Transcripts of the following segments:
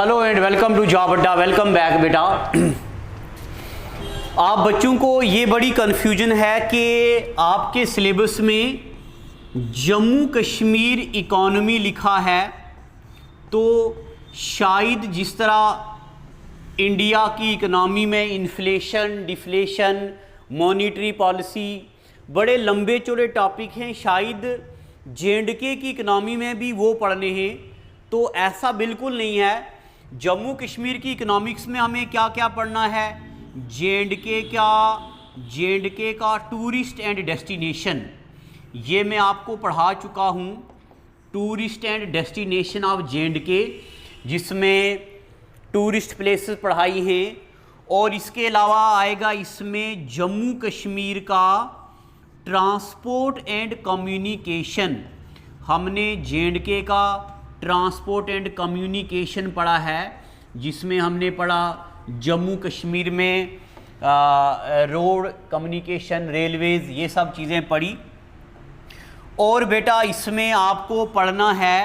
Hello and welcome to job Adda. Welcome back बेटा। आप बच्चों को ये बड़ी कन्फ्यूजन है कि आपके सिलेबस में जम्मू कश्मीर इकॉनमी लिखा है, तो शायद जिस तरह इंडिया की इकॉनमी में इन्फ्लेशन, डिफ्लेशन, मॉनेटरी पॉलिसी बड़े लंबे चौड़े टॉपिक हैं, शायद जे.एंड.के की इकॉनमी में भी वो पढ़ने हैं। तो ऐसा बिल्कुल नहीं है। जम्मू कश्मीर की इकोनॉमिक्स में हमें क्या क्या पढ़ना है, जे.एंड.के का टूरिस्ट एंड डेस्टिनेशन, ये मैं आपको पढ़ा चुका हूँ। Tourist and destination of J&K, जिसमें टूरिस्ट प्लेसेस पढ़ाई हैं। और इसके अलावा आएगा इसमें जम्मू कश्मीर का ट्रांसपोर्ट एंड कम्युनिकेशन। हमने जे.एंड.के का ट्रांसपोर्ट एंड कम्युनिकेशन पढ़ा है, जिसमें हमने पढ़ा जम्मू कश्मीर में रोड कम्युनिकेशन, रेलवेज़, ये सब चीज़ें पढ़ी। और बेटा इसमें आपको पढ़ना है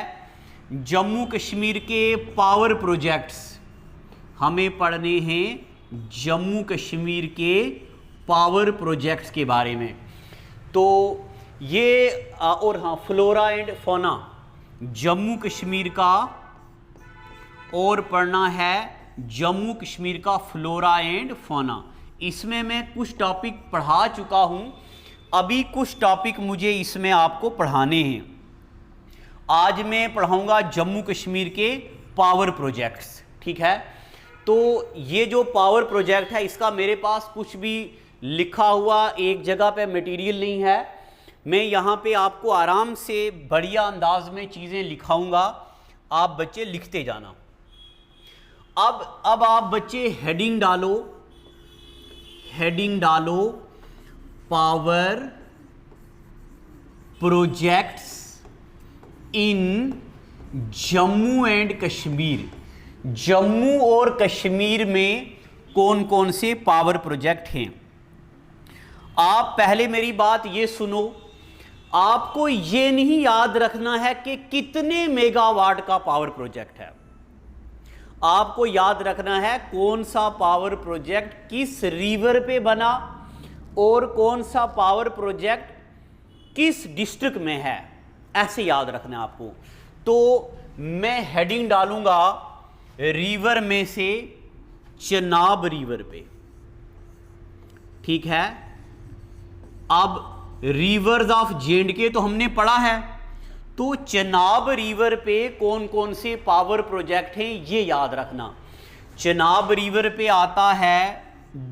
जम्मू कश्मीर के पावर प्रोजेक्ट्स। हमें पढ़ने हैं जम्मू कश्मीर के पावर प्रोजेक्ट्स के बारे में। तो ये और हाँ, flora and fauna Jammu Kashmir का, और पढ़ना है जम्मू कश्मीर का फ्लोरा एंड फौना। इसमें मैं कुछ टॉपिक पढ़ा चुका हूँ, अभी कुछ टॉपिक मुझे इसमें आपको पढ़ाने हैं। आज मैं पढ़ाऊँगा जम्मू कश्मीर के पावर प्रोजेक्ट्स, ठीक है। तो ये जो पावर प्रोजेक्ट है, इसका मेरे पास कुछ भी लिखा हुआ एक जगह पे मटेरियल नहीं है। मैं यहाँ पे आपको आराम से बढ़िया अंदाज में चीज़ें लिखाऊंगा, आप बच्चे लिखते जाना। अब आप बच्चे हेडिंग डालो power projects in Jammu and Kashmir. Jammu और कश्मीर में कौन कौन से पावर प्रोजेक्ट हैं। आप पहले मेरी बात ये सुनो, आपको ये नहीं याद रखना है कि कितने मेगावाट का पावर प्रोजेक्ट है। आपको याद रखना है कौन सा पावर प्रोजेक्ट किस रिवर पे बना और कौन सा पावर प्रोजेक्ट किस डिस्ट्रिक्ट में है, ऐसे याद रखना है आपको। तो मैं हेडिंग डालूंगा रिवर में से चनाब रिवर पे, ठीक है। अब रिवर्स ऑफ जे.एंड.के तो हमने पढ़ा है, तो चनाब रिवर पे कौन कौन से पावर प्रोजेक्ट हैं ये याद रखना। चनाब रिवर पे आता है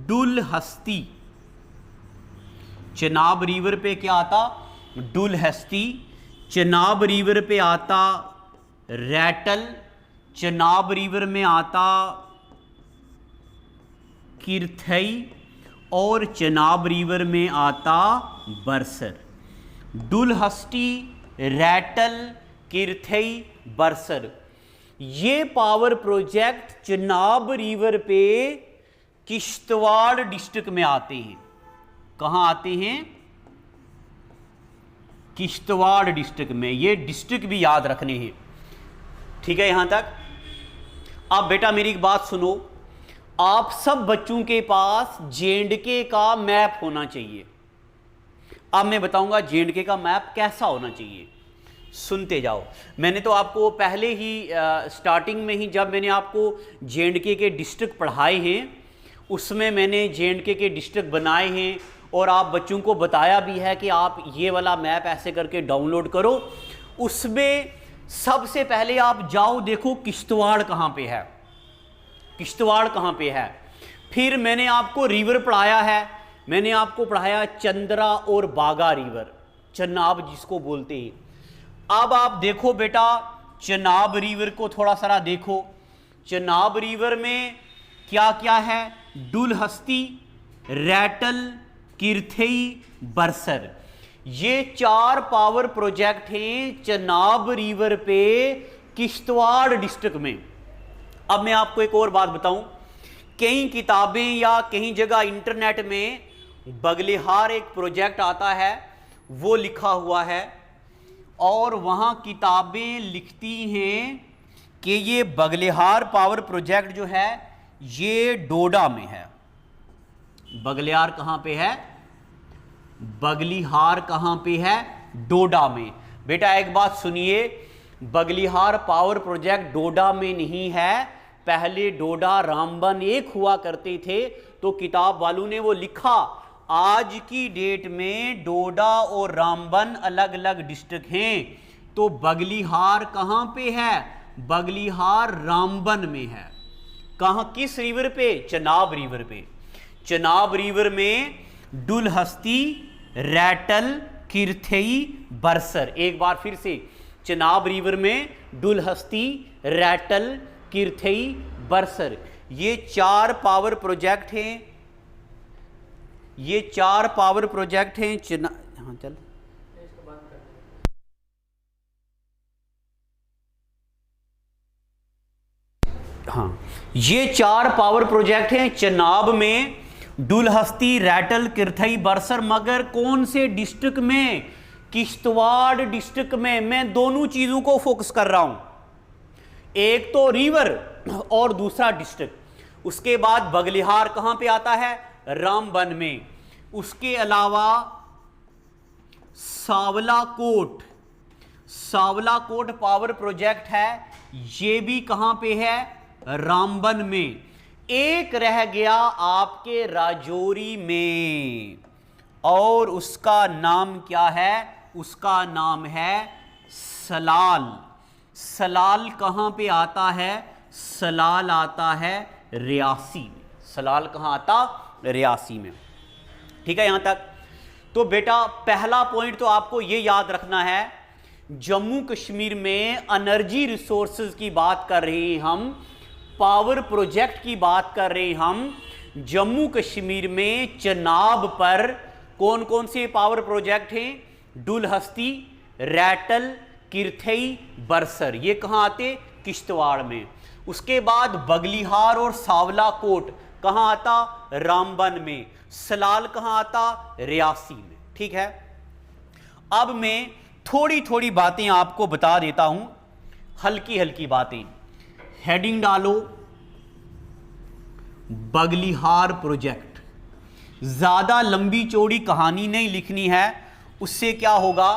डुलहस्ती। चनाब रिवर पे क्या आता? डुलहस्ती। चनाब रिवर पे आता रैटल। चनाब रिवर में आता किरथई, और चनाब रिवर में आता बरसर। डुलहस्ती, रैटल, किरथई, बरसर, ये पावर प्रोजेक्ट चनाब रिवर पे किश्तवाड़ डिस्ट्रिक्ट में आते हैं। कहाँ आते हैं? किश्तवाड़ डिस्ट्रिक्ट में। ये डिस्ट्रिक्ट भी याद रखने हैं, ठीक है यहां तक। अब बेटा मेरी एक बात सुनो, आप सब बच्चों के पास जे.एंड.के का मैप होना चाहिए। अब मैं बताऊंगा जे.एंड.के का मैप कैसा होना चाहिए, सुनते जाओ। मैंने तो आपको पहले ही स्टार्टिंग में ही, जब मैंने आपको जे.एंड.के के डिस्ट्रिक्ट पढ़ाए हैं, उसमें मैंने जे.एंड.के के डिस्ट्रिक्ट बनाए हैं और आप बच्चों को बताया भी है कि आप ये वाला मैप ऐसे करके डाउनलोड करो। उसमें सबसे पहले आप जाओ, देखो किश्तवाड़ कहाँ पे है, किश्तवाड़ कहाँ पे है। फिर मैंने आपको रिवर पढ़ाया है, मैंने आपको पढ़ाया चंद्रा और बागा रिवर, चनाब जिसको बोलते हैं। अब आप देखो बेटा चनाब रिवर को थोड़ा सारा देखो। चनाब रिवर में क्या क्या है? डुलहस्ती, रैटल, किरथई, बरसर, ये 4 पावर प्रोजेक्ट हैं चनाब रिवर पे किश्तवाड़ डिस्ट्रिक्ट में। अब मैं आपको एक और बात बताऊं, कई किताबें या कहीं जगह इंटरनेट में बगलिहार एक प्रोजेक्ट आता है, वो लिखा हुआ है, और वहाँ किताबें लिखती हैं कि ये बगलिहार पावर प्रोजेक्ट जो है ये डोडा में है। बगलिहार कहाँ पे है? बगलिहार कहाँ पे है? डोडा में। बेटा एक बात सुनिए, बगलिहार पावर प्रोजेक्ट डोडा में नहीं है। पहले डोडा रामबन एक हुआ करते थे, तो किताब वालों ने वो लिखा। आज की डेट में डोडा और रामबन अलग अलग डिस्ट्रिक्ट हैं, तो बगलिहार कहाँ पे है? बगलिहार रामबन में है। कहाँ, किस रिवर पे? चनाब रिवर पे। चनाब रिवर में डुलहस्ती, रैटल, किरथई, बरसर। एक बार फिर से, चनाब रिवर में डुलहस्ती, रैटल, किरथई, बरसर, ये 4 पावर प्रोजेक्ट हैं। ये 4 पावर प्रोजेक्ट हैं। हाँ चल, हाँ, ये 4 पावर प्रोजेक्ट हैं चनाब में, डुलहस्ती, रैटल, किरथई, बरसर। मगर कौन से डिस्ट्रिक्ट में? किश्तवाड़ डिस्ट्रिक्ट में। मैं दोनों चीजों को फोकस कर रहा हूं, एक तो रिवर और दूसरा डिस्ट्रिक्ट। उसके बाद बगलिहार कहां पे आता है? रामबन में। उसके अलावा सावलाकोट, सावलाकोट पावर प्रोजेक्ट है, ये भी कहां पे है? रामबन में। एक रह गया आपके राजौरी में, और उसका नाम क्या है? उसका नाम है सलाल। सलाल कहां पे आता है? सलाल आता है रियासी में। सलाल कहां आता? रियासी में। ठीक है यहां तक? तो बेटा पहला पॉइंट तो आपको ये याद रखना है, जम्मू कश्मीर में एनर्जी रिसोर्सेज की बात कर रहे हैं हम, पावर प्रोजेक्ट की बात कर रहे हैं हम। जम्मू कश्मीर में चनाब पर कौन कौन से पावर प्रोजेक्ट हैं? डुलहस्ती, रैटल, किरथई, बरसर। ये कहां आते? किश्तवाड़ में। उसके बाद बगलिहार और सावलाकोट कहां आता? रामबन में। सलाल कहां आता? रियासी में। ठीक है, अब मैं थोड़ी थोड़ी बातें आपको बता देता हूं, हल्की हल्की बातें। हेडिंग डालो, बगलिहार प्रोजेक्ट। ज्यादा लंबी चौड़ी कहानी नहीं लिखनी है, उससे क्या होगा,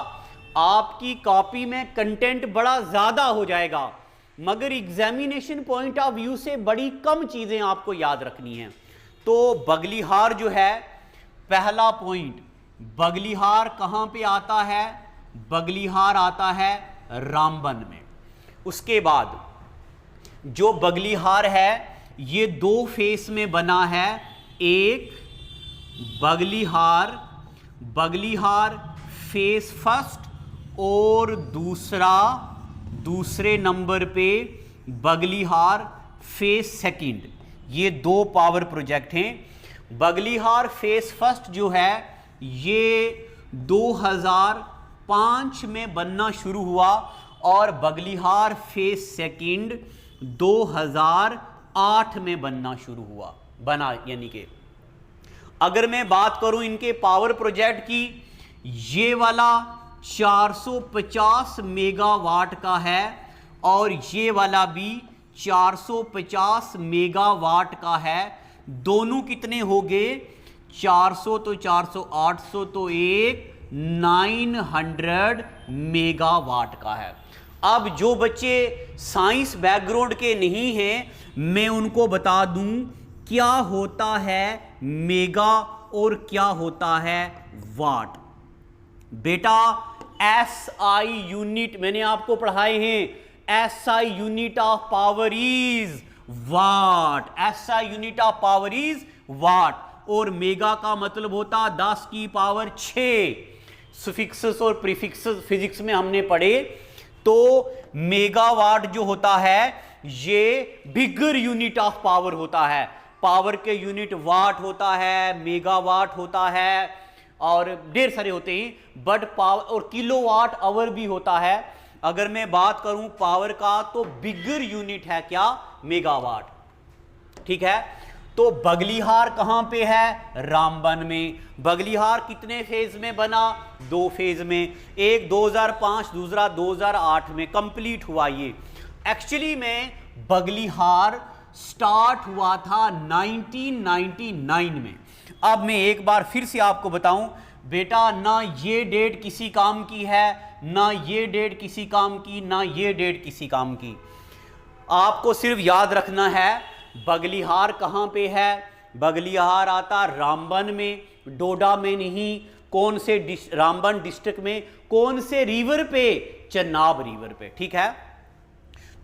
आपकी कॉपी में कंटेंट बड़ा ज्यादा हो जाएगा, मगर एग्जामिनेशन पॉइंट ऑफ व्यू से बड़ी कम चीजें आपको याद रखनी हैं। तो बगलिहार जो है, पहला पॉइंट, बगलिहार कहां पे आता है? बगलिहार आता है रामबन में। उसके बाद जो बगलिहार है ये 2 फेस में बना है। एक बगलिहार, बगलिहार फेस फर्स्ट, और दूसरे नंबर पे बगलिहार फेस सेकंड। ये 2 पावर प्रोजेक्ट हैं। बगलिहार फेस फर्स्ट जो है ये 2005 में बनना शुरू हुआ, और बगलिहार फेस सेकंड 2008 में बनना शुरू हुआ, बना। यानी कि अगर मैं बात करूं इनके पावर प्रोजेक्ट की, ये वाला 450 मेगावाट का है, और ये वाला भी 450 मेगावाट का है। दोनों कितने हो गए? 400 तो 400, 800 तो 900 मेगावाट का है। अब जो बच्चे साइंस बैकग्राउंड के नहीं हैं, मैं उनको बता दूं क्या होता है मेगा और क्या होता है वाट। बेटा SI यूनिट मैंने आपको पढ़ाए हैं, SI unit of power is what. SI unit of power is what, और मेगा का मतलब होता 10 की पावर 6। सुफिक्सेस और प्रीफिक्सेस फिजिक्स में हमने पढ़े। तो मेगावाट जो होता है ये बिगर यूनिट ऑफ पावर होता है। पावर के यूनिट वाट होता है, मेगावाट होता है, और ढेर सारे होते हैं, बट पावर और किलोवाट आवर भी होता है। अगर मैं बात करूं पावर का तो बिगर यूनिट है क्या? मेगावाट। ठीक है, तो बगलिहार कहां पे है? रामबन में। बगलिहार कितने फेज में बना? 2 फेज में, एक 2005, दूसरा 2008 में कंप्लीट हुआ ये। एक्चुअली में बगलिहार स्टार्ट हुआ था 1999 में। अब मैं एक बार फिर से आपको बताऊं बेटा, ना ये डेट किसी काम की है, ना ये डेट किसी काम की, ना ये डेट किसी काम की। आपको सिर्फ याद रखना है बगलिहार कहाँ पे है। बगलिहार आता रामबन में, डोडा में नहीं। कौन से रामबन डिस्ट्रिक्ट में, कौन से रिवर पे, चनाब रिवर पे। ठीक है,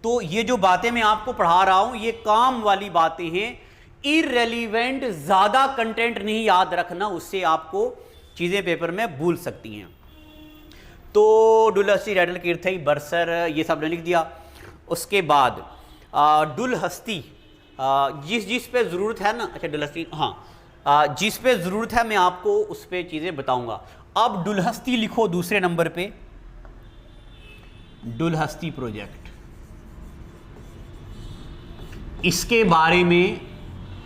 तो ये जो बातें मैं आपको पढ़ा रहा हूं ये काम वाली बातें हैं, इररेलीवेंट, ज्यादा कंटेंट नहीं याद रखना, उससे आपको चीजें पेपर में भूल सकती हैं। तो डुलहस्ती, रैटल, कीर्थई, बरसर ये सब ने लिख दिया। उसके बाद डुलहस्ती, जिस पे ज़रूरत है ना, अच्छा डुलहस्ती, हाँ, जिस पे ज़रूरत है मैं आपको उस पे चीज़ें बताऊंगा। अब डुलहस्ती लिखो दूसरे नंबर पे, डुलहस्ती प्रोजेक्ट। इसके बारे में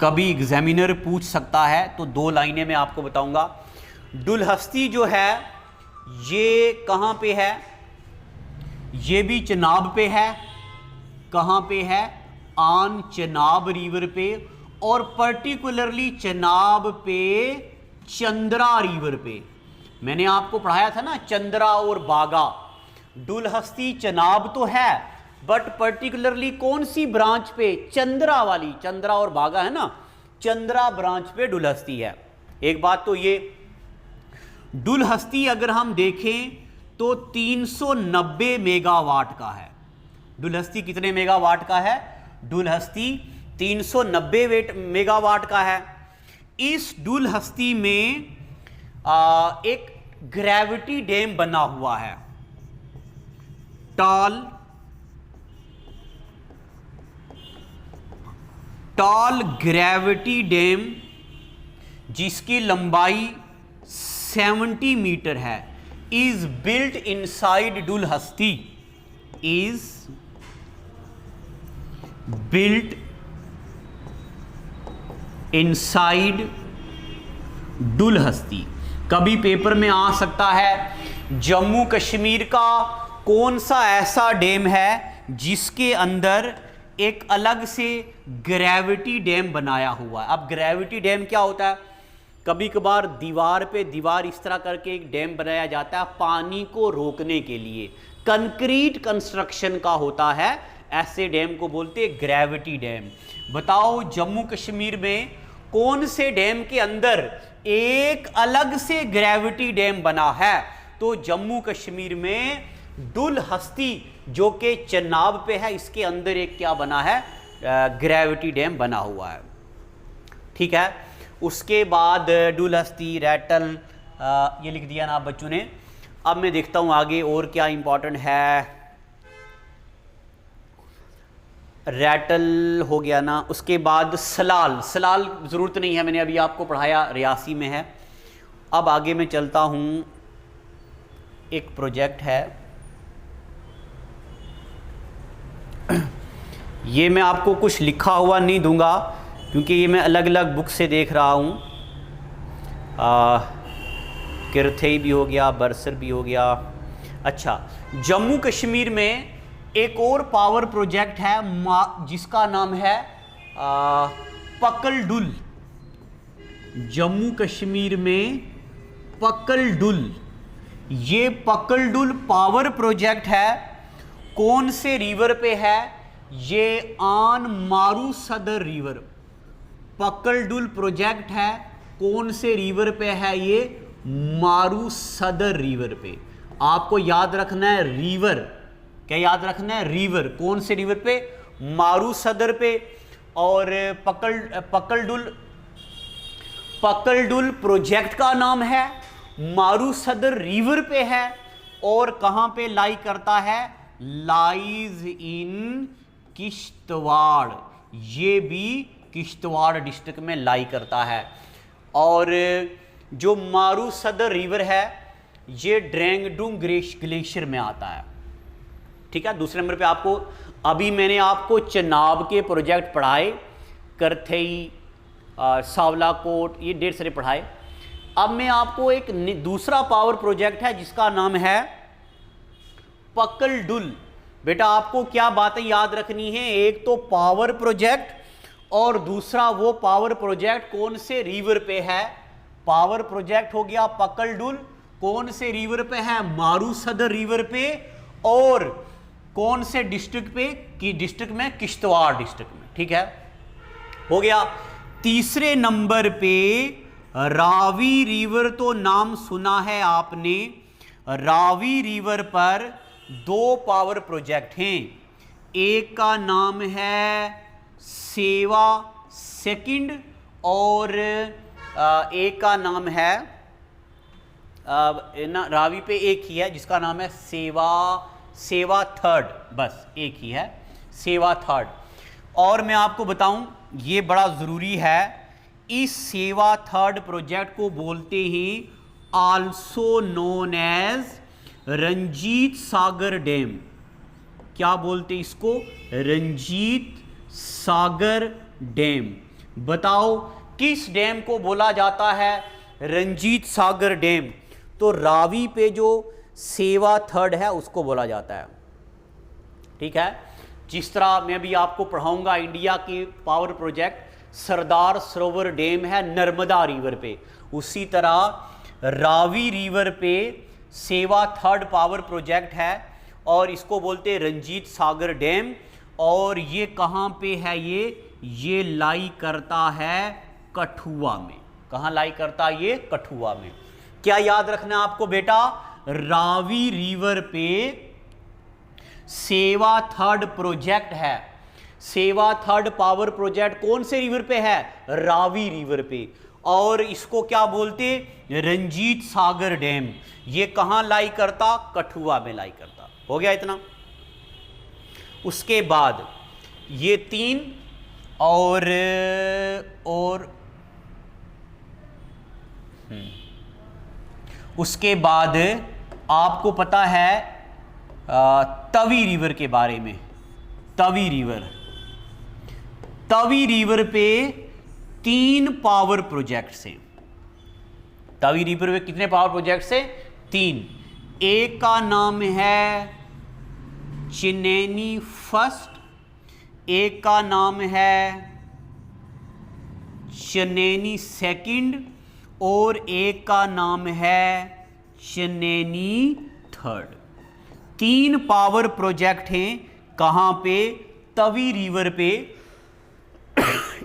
कभी एग्जामिनर पूछ सकता है, तो 2 लाइनें मैं आपको बताऊंगा। डुलहस्ती जो है ये कहाँ पे है, ये भी चनाब पे है। कहाँ पे है, ऑन चनाब रिवर पे, और पर्टिकुलरली चनाब पे चंद्रा रिवर पे। मैंने आपको पढ़ाया था ना चंद्रा और बागा। डुलहस्ती चनाब तो है, बट पर्टिकुलरली कौन सी ब्रांच पे, चंद्रा वाली, चंद्रा और बागा है ना, चंद्रा ब्रांच पे डुलहस्ती है। एक बात तो ये, डुलहस्ती अगर हम देखें तो 390 मेगावाट का है। डुलहस्ती कितने मेगावाट का है, डुलहस्ती 390 मेगावाट का है। इस डुलहस्ती में एक ग्रेविटी डैम बना हुआ है, टॉल ग्रेविटी डैम, जिसकी लंबाई 70 मीटर है, is built inside Dulhasti, is built inside Dulhasti. कभी पेपर में आ सकता है जम्मू कश्मीर का कौन सा ऐसा डैम है जिसके अंदर एक अलग से ग्रेविटी डैम बनाया हुआ है। अब ग्रेविटी डैम क्या होता है, कभी कभार दीवार पे दीवार इस तरह करके एक डैम बनाया जाता है पानी को रोकने के लिए, कंक्रीट कंस्ट्रक्शन का होता है, ऐसे डैम को बोलते हैं ग्रेविटी डैम। बताओ जम्मू कश्मीर में कौन से डैम के अंदर एक अलग से ग्रेविटी डैम बना है, तो जम्मू कश्मीर में डुलहस्ती जो कि चनाब पे है, इसके अंदर एक क्या बना है, ग्रेविटी डैम बना हुआ है। ठीक है, उसके बाद डुलहस्ती, रैटल, ये लिख दिया ना आप बच्चों ने। अब मैं देखता हूँ आगे और क्या इंपॉर्टेंट है। रैटल हो गया ना, उसके बाद सलाल, सलाल ज़रूरत नहीं है, मैंने अभी आपको पढ़ाया, रियासी में है। अब आगे मैं चलता हूँ, एक प्रोजेक्ट है, ये मैं आपको कुछ लिखा हुआ नहीं दूंगा क्योंकि ये मैं अलग अलग बुक से देख रहा हूँ। किरथई भी हो गया, बरसर भी हो गया। अच्छा, जम्मू कश्मीर में एक और पावर प्रोजेक्ट है जिसका नाम है पकल डुल। जम्मू कश्मीर में पकल डुल, ये पकल डुल पावर प्रोजेक्ट है, कौन से रिवर पे है, ये ऑन मारू सदर रिवर। पकल डुल प्रोजेक्ट है, कौन से रिवर पे है, ये मारू सदर रिवर पे। आपको याद रखना है रिवर, क्या याद रखना है, रिवर, कौन से रिवर पे, मारू सदर पे। और पकल डुल प्रोजेक्ट का नाम है, मारू सदर रिवर पे है, और कहां पे लाई करता है, लाइज इन किश्तवाड़, ये भी किश्तवाड़ डिस्ट्रिक्ट में लाई करता है। और जो मारू सदर रिवर है ये ड्रेंगडुंग ग्लेशियर में आता है। ठीक है, दूसरे नंबर पे आपको, अभी मैंने आपको चनाब के प्रोजेक्ट पढ़ाए, करथई, सावलाकोट, ये ढेर सारे पढ़ाए। अब मैं आपको एक दूसरा पावर प्रोजेक्ट है जिसका नाम है पकल डुल, बेटा आपको क्या बातें याद रखनी है, एक तो पावर प्रोजेक्ट और दूसरा वो पावर प्रोजेक्ट कौन से रिवर पे है। पावर प्रोजेक्ट हो गया पकलडुल, कौन से रिवर पे है, मारूसदर रिवर पे, और कौन से डिस्ट्रिक्ट पे, कि डिस्ट्रिक्ट में, किश्तवाड़ डिस्ट्रिक्ट में। ठीक है, हो गया। तीसरे नंबर पे रावी रिवर, तो नाम सुना है आपने। रावी रिवर पर 2 पावर प्रोजेक्ट हैं, एक का नाम है सेवा सेकंड और एक का नाम है रावी पे एक ही है जिसका नाम है सेवा थर्ड, बस एक ही है, सेवा थर्ड। और मैं आपको बताऊं, ये बड़ा ज़रूरी है, इस सेवा थर्ड प्रोजेक्ट को बोलते हैं also known as Ranjit Sagar dam. क्या बोलते इसको, रंजीत सागर डैम। बताओ किस डैम को बोला जाता है रंजीत सागर डैम, तो रावी पे जो सेवा थर्ड है उसको बोला जाता है। ठीक है, जिस तरह मैं भी आपको पढ़ाऊंगा इंडिया की power project Sardar Sarovar dam है नर्मदा रिवर पे, उसी तरह रावी रिवर पे सेवा थर्ड पावर प्रोजेक्ट है और इसको बोलते हैं रंजीत सागर डैम। और ये कहाँ पे है, ये लाई करता है कठुआ में। कहाँ लाई करता है ये, कठुआ में। क्या याद रखना आपको बेटा, रावी रिवर पे सेवा थर्ड प्रोजेक्ट है। सेवा थर्ड पावर प्रोजेक्ट कौन से रिवर पे है, रावी रिवर पे, और इसको क्या बोलते, रंजीत सागर डैम। ये कहाँ लाई करता, कठुआ में लाई करता। हो गया इतना। उसके बाद ये 3 और उसके बाद आपको पता है तवी रिवर के बारे में। तवी रिवर पे 3 पावर प्रोजेक्ट्स हैं। तवी रिवर पे कितने पावर प्रोजेक्ट्स हैं, 3। एक का नाम है चिनैनी फर्स्ट, एक का नाम है चिनैनी सेकंड और एक का नाम है चिनैनी थर्ड। 3 पावर प्रोजेक्ट हैं कहाँ पे, तवी रिवर पे।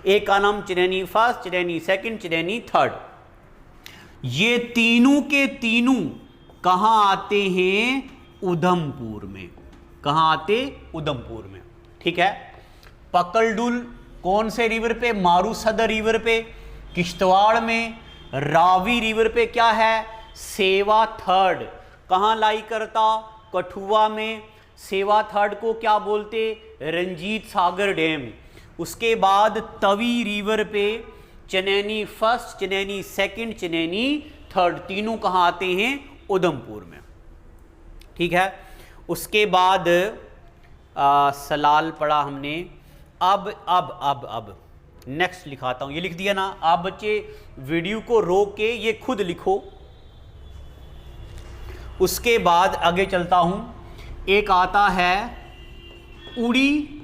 एक का नाम Chenani first, Chenani second, Chenani third. ये तीनों के तीनों कहाँ आते हैं, उधमपुर में। कहाँ आते, उधमपुर में। ठीक है, पकलडुल कौन से रिवर पे, मारूसदर रिवर पे, किश्तवाड़ में। रावी रिवर पे क्या है, सेवा थर्ड, कहाँ लाई करता, कठुआ में। सेवा थर्ड को क्या बोलते, रंजीत सागर डैम। उसके बाद तवी रिवर पे Chenani first, Chenani second, Chenani third, तीनों कहाँ आते हैं, उधमपुर में। ठीक है, उसके बाद सलाल पढ़ा हमने। अब नेक्स्ट लिखाता हूं, ये लिख दिया ना। आप बच्चे वीडियो को रोक के ये खुद लिखो। उसके बाद आगे चलता हूं। एक आता है उड़ी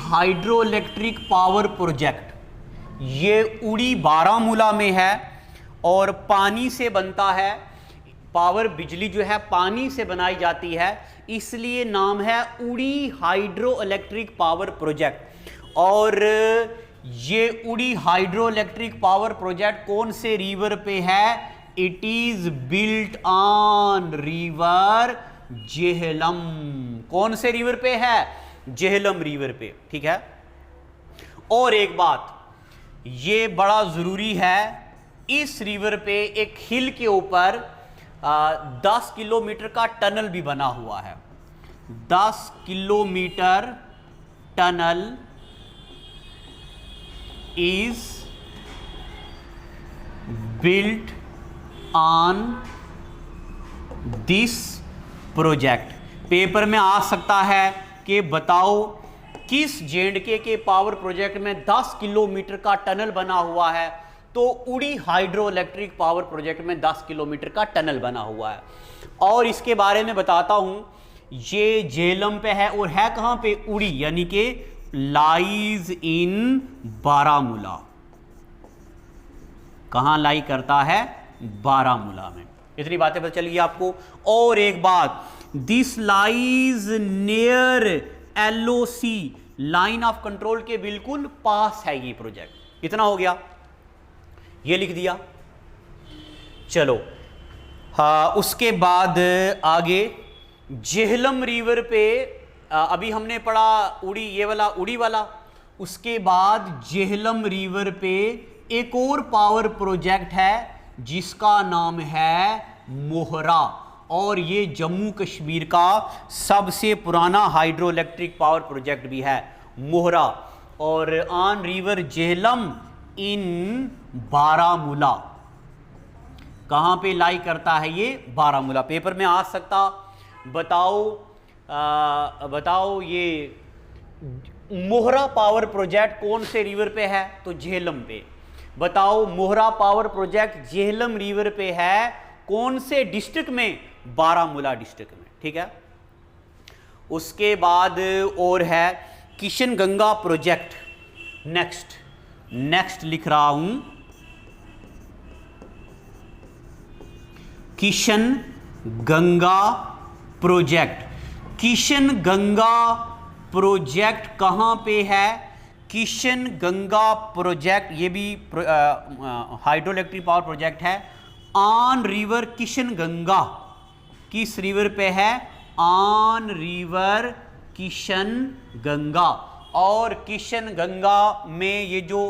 हाइड्रो इलेक्ट्रिक पावर प्रोजेक्ट। ये उड़ी बारामूला में है और पानी से बनता है। पावर, बिजली जो है पानी से बनाई जाती है, इसलिए नाम है उड़ी हाइड्रो इलेक्ट्रिक पावर प्रोजेक्ट। और ये उड़ी हाइड्रो इलेक्ट्रिक पावर प्रोजेक्ट कौन से रिवर पे है, it is built on river Jhelum. कौन से रिवर पे है, जेहलम रिवर पे। ठीक है, और एक बात ये बड़ा जरूरी है, इस रिवर पे एक हिल के ऊपर 10 किलोमीटर का टनल भी बना हुआ है। 10 kilometre tunnel is built on this project. Paper में आ सकता है कि बताओ किस जेएंडके के पावर प्रोजेक्ट में 10 किलोमीटर का टनल बना हुआ है, तो उड़ी हाइड्रो इलेक्ट्रिक पावर प्रोजेक्ट में 10 किलोमीटर का टनल बना हुआ है। और इसके बारे में बताता हूं, ये झेलम पे है और है कहां पे, उड़ी, यानी कि लाइज इन बारामूला। कहां लाई करता है, बारामूला में। इतनी बातें पता चली आपको। और एक बात, this lies near LOC, line of control के बिल्कुल पास है ये प्रोजेक्ट। इतना हो गया, ये लिख दिया। चलो हाँ, उसके बाद आगे झेलम रिवर पे अभी हमने पढ़ा उड़ी, ये वाला उड़ी वाला। उसके बाद झेलम रिवर पे एक और पावर प्रोजेक्ट है जिसका नाम है मोहरा, और ये जम्मू कश्मीर का सबसे पुराना हाइड्रो इलेक्ट्रिक पावर प्रोजेक्ट भी है, मोहरा। और ऑन रिवर झेलम इन बारामूला, कहां पे लाई करता है ये, बारामूला। पेपर में आ सकता, बताओ ये मोहरा पावर प्रोजेक्ट कौन से रिवर पे है, तो झेलम पे। बताओ मोहरा पावर प्रोजेक्ट झेलम रिवर पे है, कौन से डिस्ट्रिक्ट में, बारामूला डिस्ट्रिक्ट में, ठीक है। उसके बाद और है किशन गंगा प्रोजेक्ट। नेक्स्ट लिख रहा हूं, किशन गंगा प्रोजेक्ट। किशन गंगा प्रोजेक्ट कहां पे है, किशन गंगा प्रोजेक्ट, ये भी हाइड्रो इलेक्ट्रिक पावर प्रोजेक्ट है ऑन रिवर किशन गंगा। किस रिवर पे है, ऑन रिवर किशन गंगा। और किशन गंगा में ये जो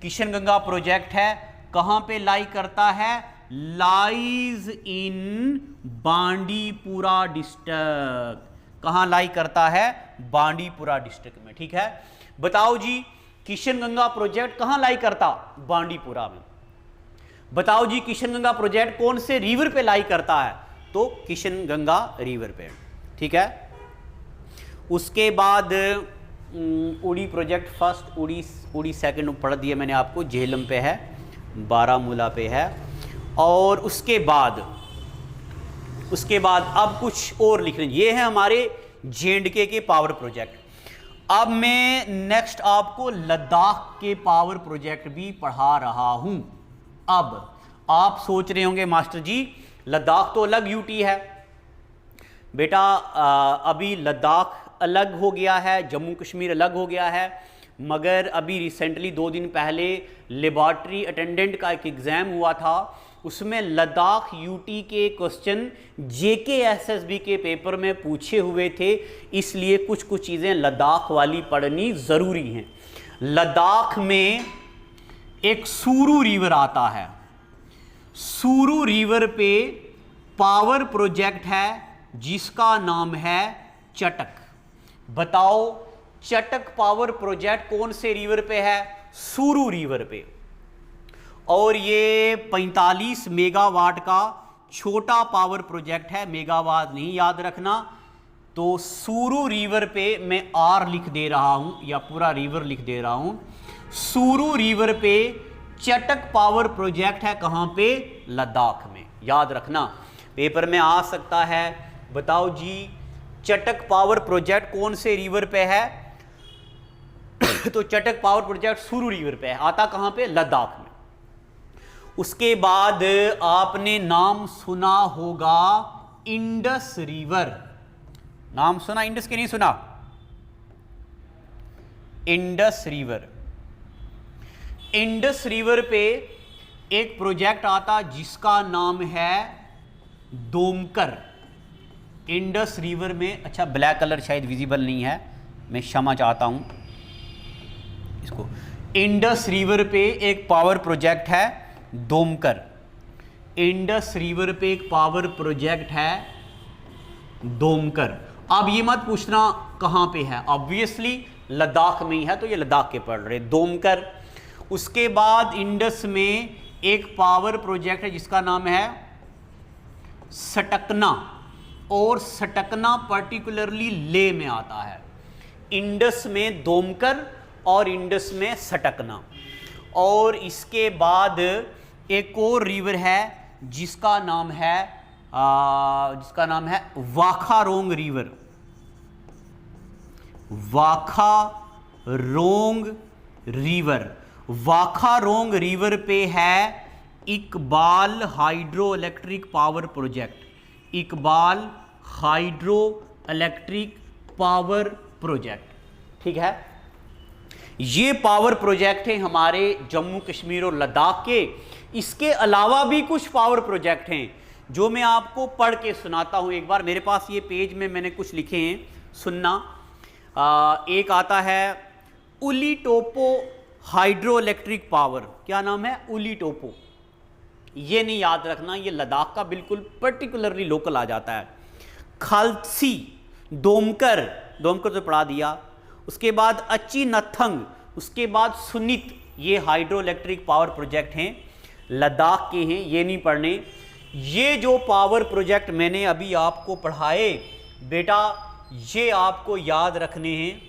किशन गंगा प्रोजेक्ट है कहां पे लाई करता है, लाइज इन बांडीपुरा डिस्ट्रिक्ट। कहां लाई करता है, बांडीपुरा डिस्ट्रिक्ट में, ठीक है। बताओ जी किशन गंगा प्रोजेक्ट कहां लाई करता, बांडीपुरा में। बताओ जी किशन गंगा प्रोजेक्ट कौन से रिवर पे लाई करता है, तो किशन गंगा रिवर पे, ठीक है। उसके बाद उड़ी प्रोजेक्ट फर्स्ट, उड़ी सेकंड पढ़ दिया मैंने आपको, झेलम पे है, बारामूला पे है। और उसके बाद अब कुछ और लिख लेंगे। ये है हमारे J&K के पावर प्रोजेक्ट। अब मैं नेक्स्ट आपको लद्दाख के पावर प्रोजेक्ट भी पढ़ा रहा हूं। अब आप सोच रहे होंगे मास्टर जी लद्दाख तो अलग यूटी है। बेटा अभी लद्दाख अलग हो गया है, जम्मू कश्मीर अलग हो गया है, मगर अभी रिसेंटली 2 दिन पहले लेबॉर्ट्री अटेंडेंट का एक एग्ज़ाम हुआ था, उसमें लद्दाख यूटी के क्वेश्चन JKSSB के पेपर में पूछे हुए थे, इसलिए कुछ चीज़ें लद्दाख वाली पढ़नी ज़रूरी हैं। लद्दाख में एक सूरू रिवर आता है, सूरू रिवर पे पावर प्रोजेक्ट है जिसका नाम है चटक। बताओ चटक पावर प्रोजेक्ट कौन से रिवर पे है, सूरू रिवर पे। और ये 45 मेगावाट का छोटा पावर प्रोजेक्ट है, मेगावाट नहीं याद रखना। तो सूरू रिवर पे मैं R लिख दे रहा हूं या पूरा रिवर लिख दे रहा हूं। सूरू रिवर पे चटक पावर प्रोजेक्ट है, कहां पे, लद्दाख में, याद रखना, पेपर में आ सकता है। बताओ जी चटक पावर प्रोजेक्ट कौन से रिवर पे है तो चटक पावर प्रोजेक्ट सूरू रिवर पे है, आता कहां पे, लद्दाख में। उसके बाद आपने नाम सुना होगा इंडस रिवर। नाम सुना इंडस के, नहीं सुना, इंडस रिवर। इंडस रिवर पे एक प्रोजेक्ट आता जिसका नाम है दोमकर। इंडस रिवर में, अच्छा ब्लैक कलर शायद विजिबल नहीं है, मैं क्षमा चाहता हूं इसको। इंडस रिवर पे एक पावर प्रोजेक्ट है दोमकर। इंडस रिवर पे एक पावर प्रोजेक्ट है दोमकर। अब ये मत पूछना कहां पे है, ऑब्वियसली लद्दाख में ही है, तो ये लद्दाख के पढ़ रहे, दोमकर। उसके बाद इंडस में एक पावर प्रोजेक्ट है जिसका नाम है सटकना, और सटकना पर्टिकुलरली ले में आता है। इंडस में दोमकर और इंडस में सटकना। और इसके बाद एक और रिवर है जिसका नाम है वाखारोंग रिवर। वाखारोंग रिवर, वाखारोंग रिवर पे है Iqbal hydro electric power project. Iqbal hydro electric power project, ठीक है। ये पावर प्रोजेक्ट है हमारे जम्मू कश्मीर और लद्दाख के। इसके अलावा भी कुछ पावर प्रोजेक्ट हैं जो मैं आपको पढ़ के सुनाता हूं। एक बार मेरे पास ये पेज में मैंने कुछ लिखे हैं, सुनना। एक आता है उलीटोपो हाइड्रो इलेक्ट्रिक पावर। क्या नाम है? उलीटोपो। ये नहीं याद रखना, ये लद्दाख का बिल्कुल पर्टिकुलरली लोकल आ जाता है। खालसी दोमकर, दोमकर तो पढ़ा दिया। उसके बाद अच्छी नथंग, उसके बाद सुनित। ये हाइड्रो इलेक्ट्रिक पावर प्रोजेक्ट हैं, लद्दाख के हैं, ये नहीं पढ़ने। ये जो पावर प्रोजेक्ट मैंने अभी आपको पढ़ाए बेटा, ये आपको याद रखने हैं।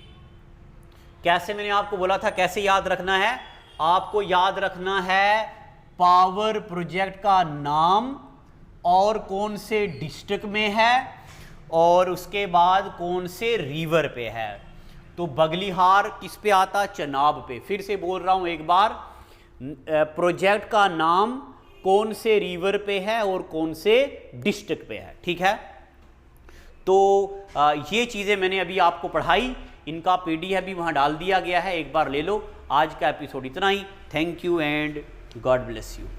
कैसे? मैंने आपको बोला था कैसे याद रखना है। आपको याद रखना है पावर प्रोजेक्ट का नाम और कौन से डिस्ट्रिक्ट में है और उसके बाद कौन से रिवर पे है। तो बगलिहार किस पे आता? चनाब पे। फिर से बोल रहा हूं एक बार, प्रोजेक्ट का नाम, कौन से रिवर पे है और कौन से डिस्ट्रिक्ट पे है, ठीक है। तो ये चीज़ें मैंने अभी आपको पढ़ाई, इनका पीडीएफ भी वहाँ डाल दिया गया है, एक बार ले लो। आज का एपिसोड इतना ही। Thank you and God bless you.